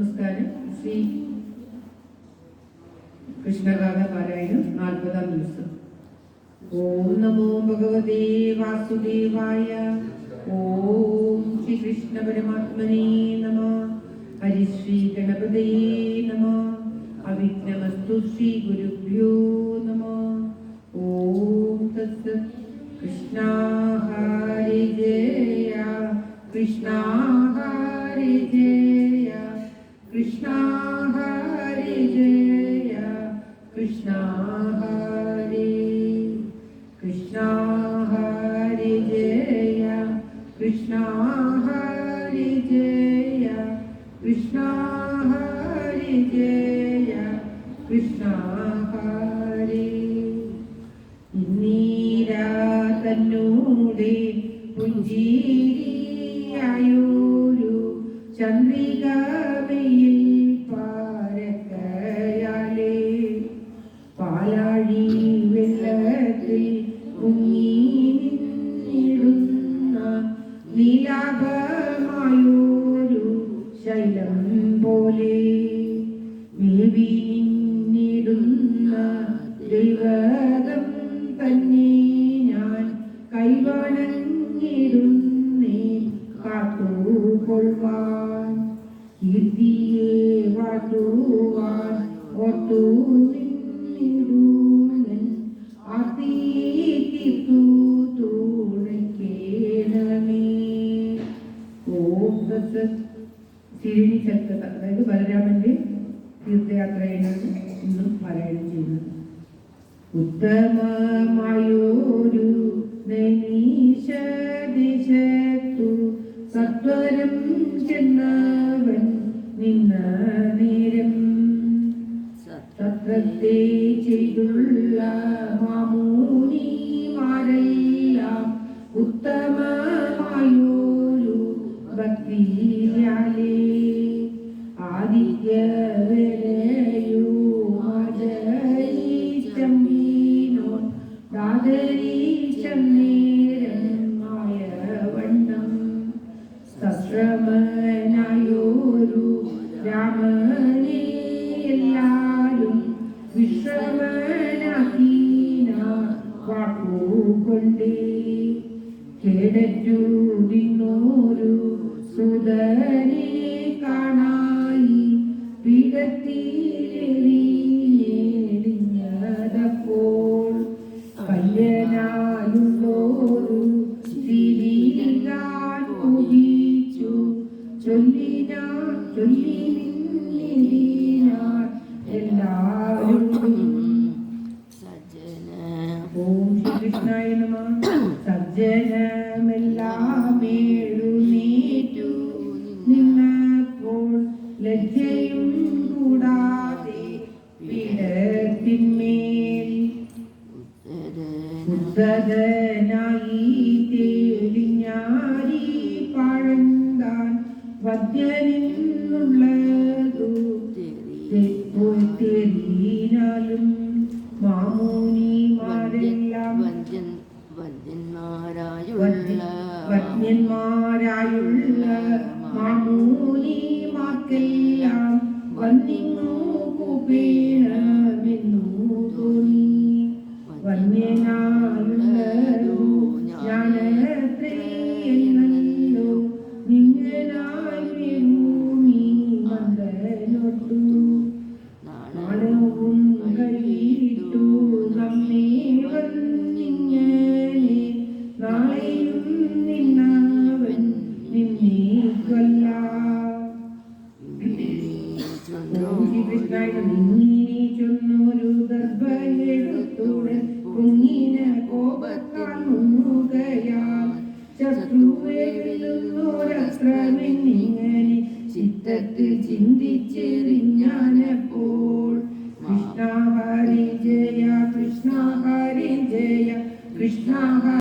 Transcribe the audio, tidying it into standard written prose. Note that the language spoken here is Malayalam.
നമസ്കാരം. ശ്രീ കൃഷ്ണഗാഥ പാരായണം 40-ാം ദിവസം. ഓം നമോ ഭഗവതേ വാസുദേവായ. ഓം ശ്രീ കൃഷ്ണ പരമാത്മനേ നമഃ. ഹരിശ്രീ ഗണപതയേ നമഃ. അവിഘ്നമസ്തു ശ്രീ ഗുരുഭ്യോ നമഃ. ഓം തത്സത്. കൃഷ്ണ ഹരി ജയ കൃഷ്ണ ഹരി ജയ കൃഷ്ണ ഹരി ജയ കൃഷ്ണ ഹരി കൃഷ്ണ ഹരി ജയ കൃഷ്ണ ഹരി ജയ കൃഷ്ണ ഹരി ജയ കൃഷ്ണ ഹരി. ഇന്നീരാ തന്നൂടെ പുഞ്ചിരിയായൊരു ചന്ദ്രികമയിൽ പാരക്കയാലേ പാലാഴി വെള്ളത്തിൽ മുങ്ങി നിന്നിടുന്ന നീലാഭമായൊരു ശൈലം പോലെ മേവി നിന്നിടുന്ന ദൈവകം തന്നെ ഞാൻ കൈവണങ്ങിടുന്നേ കാത്തുകൊള്ളുവാൻ. കീർത്തിയെ വാട്ടുവാൻ ഓർത്തു നിന്നിടുന്നൻ ആർത്തിത്തു തുണയ്ക്കേണമേ. ഓം തത്സത്. ശിരിണി ചത്തത, അതായത് ബലരാമന്റെ തീർത്ഥയാത്രയാണ് ഇന്നും പാരായണം ചെയ്യുന്നത്. ഉത്തമമായൊരു നൈമീശദേശത്തു സത്വരം ചെന്നവൻ നിന്ന നേരം സത്രത്തെ ചെയ്തുള്ള മാമൂനിമാരെല്ലാം ഉത്തമമായൊരു ഭക്തിയാലേ ആദിത്യവരെയോ ആചരിച്ചമ്പീനോൻ ദാദരീശന്നേരമായ വണ്ണം സശ്രമനായൊരു രാമനെ എല്ലാരും വിശ്രമനാക്കീന വാക്കുകൊണ്ടേ കേടറ്റു നിന്നോരു സുതനെ കാണായി പീഠത്തിലെറിഞ്ഞപ്പോൾ കല്യനായുള്ളോരു സിരിയാൻ ഉദിച്ചു ചൊല്ലി നിന്നിനാർ എല്ലാവരും. ഓം ശ്രീകൃഷ്ണായ നമഃ. സജ്ജനമെല്ലാം എഴുന്നേറ്റു നിന്നപ്പോൾ ലജ്ജയും കൂടാതെ പീഠത്തിന്മേൽ ഉദ്ധതനായി തേളിഞ്ഞാരി പഴന്താൻ വദ്യനിന്നുള്ളതു തെരീനാലും മാമൂനിമാരെല്ലാം വന്യന്മാരായുള്ള മാമൂനിമാർക്കെല്ലാം വന്നിങ്ങു കൂപ്പേണമെന്നു തോന്നി. വന്യനായുള്ളതോ ഞാനത്രയെന്നല്ലോ നിങ്ങനായി ഭൂമി മന്ദനൊട്ടു നാണവും കഴിയിട്ടു നമ്മെ വന്നിങ്ങനെ നാളെയും നിന്നവൻ നിന്നെ കൊല്ലാം. നിന്നിനെ ചൊന്നൊരു ഗർഭയെടുത്തോടെ കുഞ്ഞിന കോപത്താൽ മുങ്ങുകയാൽ ശത്രുവെല്ലുന്നോരസ്ത്രമെന്നിങ്ങനെ